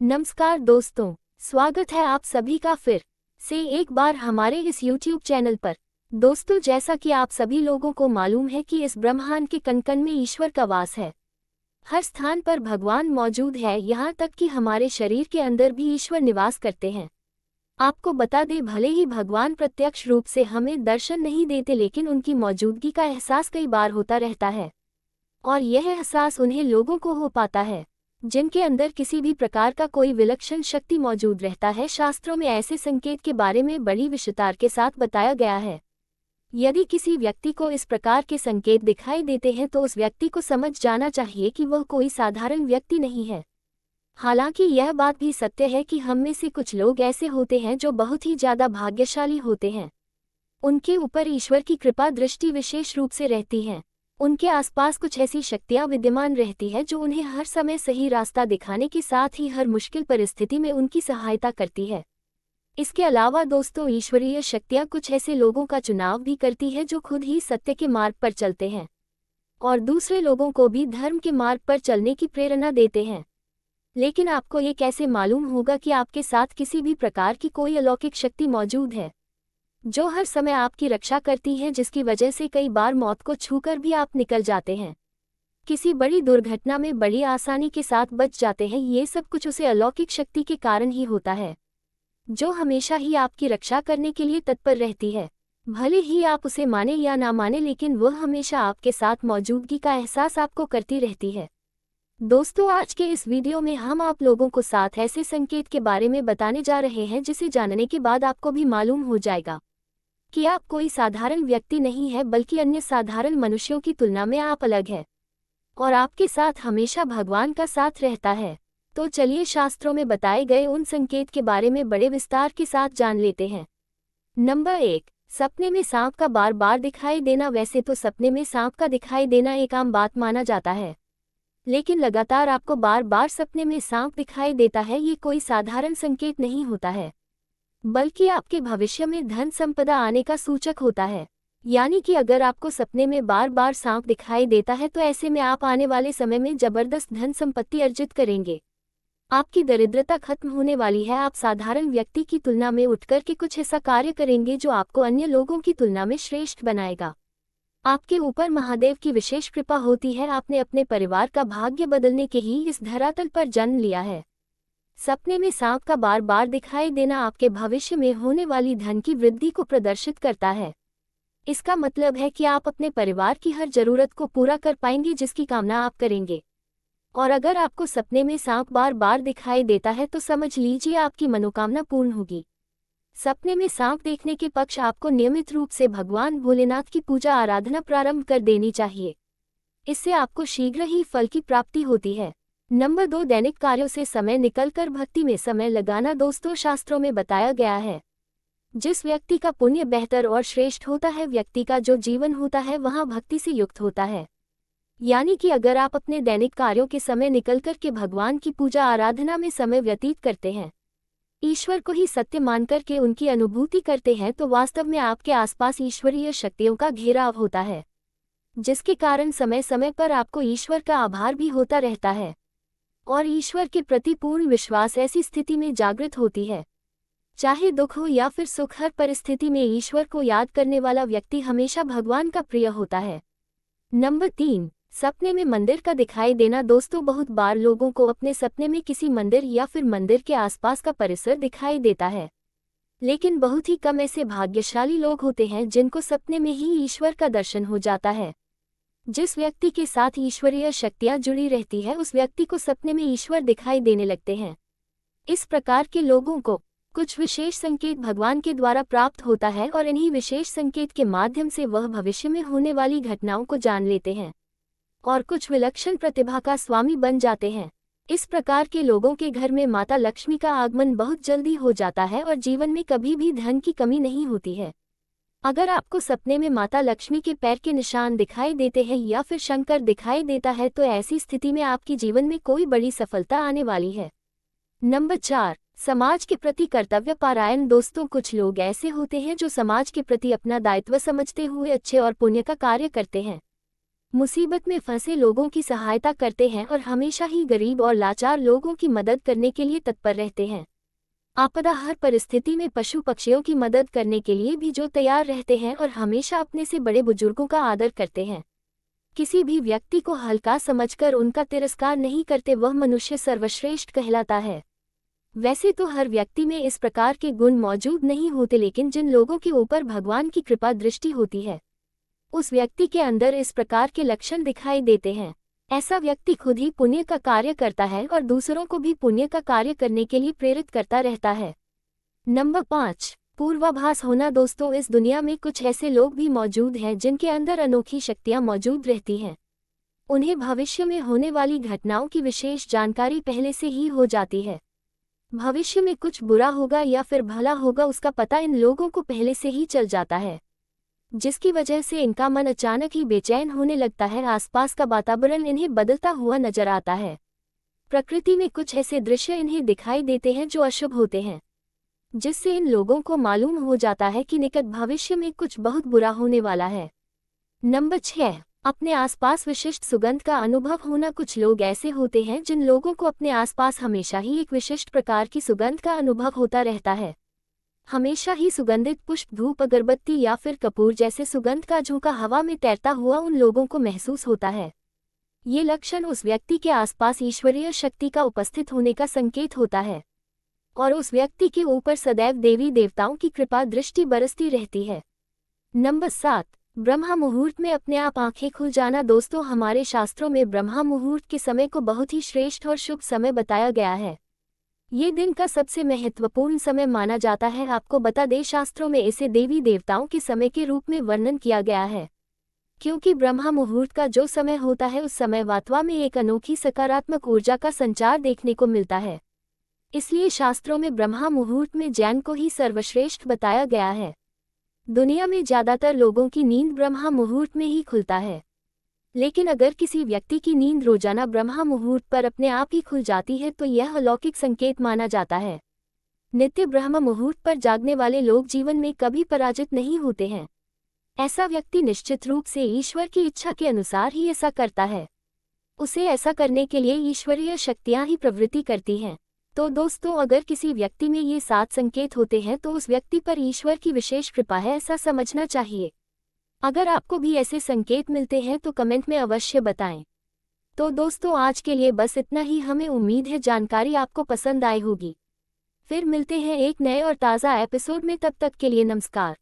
नमस्कार दोस्तों, स्वागत है आप सभी का फिर से एक बार हमारे इस YouTube चैनल पर। दोस्तों, जैसा कि आप सभी लोगों को मालूम है कि इस ब्रह्मांड के कण-कण में ईश्वर का वास है। हर स्थान पर भगवान मौजूद है, यहाँ तक कि हमारे शरीर के अंदर भी ईश्वर निवास करते हैं। आपको बता दें, भले ही भगवान प्रत्यक्ष रूप से हमें दर्शन नहीं देते, लेकिन उनकी मौजूदगी का एहसास कई बार होता रहता है। और यह एहसास उन्हें लोगों को हो पाता है जिनके अंदर किसी भी प्रकार का कोई विलक्षण शक्ति मौजूद रहता है। शास्त्रों में ऐसे संकेत के बारे में बड़ी विस्तार के साथ बताया गया है। यदि किसी व्यक्ति को इस प्रकार के संकेत दिखाई देते हैं तो उस व्यक्ति को समझ जाना चाहिए कि वह कोई साधारण व्यक्ति नहीं है। हालांकि यह बात भी सत्य है कि हम में से कुछ लोग ऐसे होते हैं जो बहुत ही ज्यादा भाग्यशाली होते हैं। उनके ऊपर ईश्वर की कृपा दृष्टि विशेष रूप से रहती है। उनके आसपास कुछ ऐसी शक्तियां विद्यमान रहती है जो उन्हें हर समय सही रास्ता दिखाने के साथ ही हर मुश्किल परिस्थिति में उनकी सहायता करती है। इसके अलावा दोस्तों, ईश्वरीय शक्तियां कुछ ऐसे लोगों का चुनाव भी करती है जो खुद ही सत्य के मार्ग पर चलते हैं और दूसरे लोगों को भी धर्म के मार्ग पर चलने की प्रेरणा देते हैं। लेकिन आपको ये कैसे मालूम होगा कि आपके साथ किसी भी प्रकार की कोई अलौकिक शक्ति मौजूद है जो हर समय आपकी रक्षा करती है, जिसकी वजह से कई बार मौत को छूकर भी आप निकल जाते हैं, किसी बड़ी दुर्घटना में बड़ी आसानी के साथ बच जाते हैं। ये सब कुछ उसे अलौकिक शक्ति के कारण ही होता है जो हमेशा ही आपकी रक्षा करने के लिए तत्पर रहती है। भले ही आप उसे माने या ना माने, लेकिन वह हमेशा आपके साथ मौजूदगी का एहसास आपको करती रहती है। दोस्तों, आज के इस वीडियो में हम आप लोगों को 7 ऐसे संकेत के बारे में बताने जा रहे हैं जिसे जानने के बाद आपको भी मालूम हो जाएगा कि आप कोई साधारण व्यक्ति नहीं है, बल्कि अन्य साधारण मनुष्यों की तुलना में आप अलग है और आपके साथ हमेशा भगवान का साथ रहता है। तो चलिए शास्त्रों में बताए गए उन संकेत के बारे में बड़े विस्तार के साथ जान लेते हैं। नंबर 1, सपने में सांप का बार बार दिखाई देना। वैसे तो सपने में सांप का दिखाई देना एक आम बात माना जाता है, लेकिन लगातार आपको बार बार सपने में सांप दिखाई देता है, ये कोई साधारण संकेत नहीं होता है, बल्कि आपके भविष्य में धन संपदा आने का सूचक होता है। यानी कि अगर आपको सपने में बार बार सांप दिखाई देता है तो ऐसे में आप आने वाले समय में जबरदस्त धन संपत्ति अर्जित करेंगे। आपकी दरिद्रता खत्म होने वाली है। आप साधारण व्यक्ति की तुलना में उठकर के कुछ ऐसा कार्य करेंगे जो आपको अन्य लोगों की तुलना में श्रेष्ठ बनाएगा। आपके ऊपर महादेव की विशेष कृपा होती है। आपने अपने परिवार का भाग्य बदलने के ही इस धरातल पर जन्म लिया है। सपने में सांप का बार बार दिखाई देना आपके भविष्य में होने वाली धन की वृद्धि को प्रदर्शित करता है। इसका मतलब है कि आप अपने परिवार की हर जरूरत को पूरा कर पाएंगे जिसकी कामना आप करेंगे। और अगर आपको सपने में सांप बार बार दिखाई देता है तो समझ लीजिए आपकी मनोकामना पूर्ण होगी। सपने में सांप देखने के पक्ष आपको नियमित रूप से भगवान भोलेनाथ की पूजा आराधना प्रारंभ कर देनी चाहिए। इससे आपको शीघ्र ही फल की प्राप्ति होती है। नंबर 2, दैनिक कार्यों से समय निकलकर भक्ति में समय लगाना। दोस्तों, शास्त्रों में बताया गया है, जिस व्यक्ति का पुण्य बेहतर और श्रेष्ठ होता है, व्यक्ति का जो जीवन होता है वहाँ भक्ति से युक्त होता है। यानी कि अगर आप अपने दैनिक कार्यों के समय निकलकर के भगवान की पूजा आराधना में समय व्यतीत करते हैं, ईश्वर को ही सत्य मानकर के उनकी अनुभूति करते हैं, तो वास्तव में आपके आसपास ईश्वरीय शक्तियों का घेराव होता है, जिसके कारण समय समय पर आपको ईश्वर का आभार भी होता रहता है और ईश्वर के प्रति पूर्ण विश्वास ऐसी स्थिति में जागृत होती है। चाहे दुख हो या फिर सुख, हर परिस्थिति में ईश्वर को याद करने वाला व्यक्ति हमेशा भगवान का प्रिय होता है। नंबर 3, सपने में मंदिर का दिखाई देना। दोस्तों, बहुत बार लोगों को अपने सपने में किसी मंदिर या फिर मंदिर के आसपास का परिसर दिखाई देता है, लेकिन बहुत ही कम ऐसे भाग्यशाली लोग होते हैं जिनको सपने में ही ईश्वर का दर्शन हो जाता है। जिस व्यक्ति के साथ ईश्वरीय शक्तियां जुड़ी रहती है, उस व्यक्ति को सपने में ईश्वर दिखाई देने लगते हैं। इस प्रकार के लोगों को कुछ विशेष संकेत भगवान के द्वारा प्राप्त होता है और इन्हीं विशेष संकेत के माध्यम से वह भविष्य में होने वाली घटनाओं को जान लेते हैं और कुछ विलक्षण प्रतिभा का स्वामी बन जाते हैं। इस प्रकार के लोगों के घर में माता लक्ष्मी का आगमन बहुत जल्दी हो जाता है और जीवन में कभी भी धन की कमी नहीं होती है। अगर आपको सपने में माता लक्ष्मी के पैर के निशान दिखाई देते हैं या फिर शंकर दिखाई देता है तो ऐसी स्थिति में आपके जीवन में कोई बड़ी सफलता आने वाली है। नंबर 4, समाज के प्रति कर्तव्य पारायण। दोस्तों, कुछ लोग ऐसे होते हैं जो समाज के प्रति अपना दायित्व समझते हुए अच्छे और पुण्य का कार्य करते हैं। मुसीबत में फंसे लोगों की सहायता करते हैं और हमेशा ही गरीब और लाचार लोगों की मदद करने के लिए तत्पर रहते हैं। आपदा हर परिस्थिति में पशु पक्षियों की मदद करने के लिए भी जो तैयार रहते हैं और हमेशा अपने से बड़े बुजुर्गों का आदर करते हैं। किसी भी व्यक्ति को हल्का समझकर उनका तिरस्कार नहीं करते, वह मनुष्य सर्वश्रेष्ठ कहलाता है। वैसे तो हर व्यक्ति में इस प्रकार के गुण मौजूद नहीं होते, लेकिन जिन लोगों के ऊपर भगवान की कृपा दृष्टि होती है उस व्यक्ति के अंदर इस प्रकार के लक्षण दिखाई देते हैं। ऐसा व्यक्ति खुद ही पुण्य का कार्य करता है और दूसरों को भी पुण्य का कार्य करने के लिए प्रेरित करता रहता है। नंबर 5, पूर्वाभास होना। दोस्तों, इस दुनिया में कुछ ऐसे लोग भी मौजूद हैं जिनके अंदर अनोखी शक्तियां मौजूद रहती हैं। उन्हें भविष्य में होने वाली घटनाओं की विशेष जानकारी पहले से ही हो जाती है। भविष्य में कुछ बुरा होगा या फिर भला होगा उसका पता इन लोगों को पहले से ही चल जाता है, जिसकी वजह से इनका मन अचानक ही बेचैन होने लगता है। आसपास का वातावरण इन्हें बदलता हुआ नजर आता है। प्रकृति में कुछ ऐसे दृश्य इन्हें दिखाई देते हैं जो अशुभ होते हैं, जिससे इन लोगों को मालूम हो जाता है कि निकट भविष्य में कुछ बहुत बुरा होने वाला है। नंबर 6, अपने आसपास विशिष्ट सुगंध का अनुभव होना। कुछ लोग ऐसे होते हैं जिन लोगों को अपने आसपास हमेशा ही एक विशिष्ट प्रकार की सुगंध का अनुभव होता रहता है। हमेशा ही सुगंधित पुष्प, धूप, अगरबत्ती या फिर कपूर जैसे सुगंध का झोंका हवा में तैरता हुआ उन लोगों को महसूस होता है। ये लक्षण उस व्यक्ति के आसपास ईश्वरीय शक्ति का उपस्थित होने का संकेत होता है और उस व्यक्ति के ऊपर सदैव देवी देवताओं की कृपा दृष्टि बरसती रहती है। नंबर 7, ब्रह्म मुहूर्त में अपने आप आंखें खुल जाना। दोस्तों, हमारे शास्त्रों में ब्रह्म मुहूर्त के समय को बहुत ही श्रेष्ठ और शुभ समय बताया गया है। ये दिन का सबसे महत्वपूर्ण समय माना जाता है। आपको बता दें, शास्त्रों में इसे देवी देवताओं के समय के रूप में वर्णन किया गया है, क्योंकि ब्रह्म मुहूर्त का जो समय होता है उस समय वातवा में एक अनोखी सकारात्मक ऊर्जा का संचार देखने को मिलता है। इसलिए शास्त्रों में ब्रह्म मुहूर्त में जैन को ही सर्वश्रेष्ठ बताया गया है। दुनिया में ज्यादातर लोगों की नींद ब्रह्म मुहूर्त में ही खुलता है, लेकिन अगर किसी व्यक्ति की नींद रोजाना ब्रह्म मुहूर्त पर अपने आप ही खुल जाती है तो यह अलौकिक संकेत माना जाता है। नित्य ब्रह्म मुहूर्त पर जागने वाले लोग जीवन में कभी पराजित नहीं होते हैं। ऐसा व्यक्ति निश्चित रूप से ईश्वर की इच्छा के अनुसार ही ऐसा करता है। उसे ऐसा करने के लिए ईश्वरीय शक्तियां ही प्रवृत्ति करती हैं। तो दोस्तों, अगर किसी व्यक्ति में ये 7 संकेत होते हैं तो उस व्यक्ति पर ईश्वर की विशेष कृपा है, ऐसा समझना चाहिए। अगर आपको भी ऐसे संकेत मिलते हैं तो कमेंट में अवश्य बताएं। तो दोस्तों, आज के लिए बस इतना ही। हमें उम्मीद है जानकारी आपको पसंद आई होगी। फिर मिलते हैं एक नए और ताज़ा एपिसोड में। तब तक के लिए नमस्कार।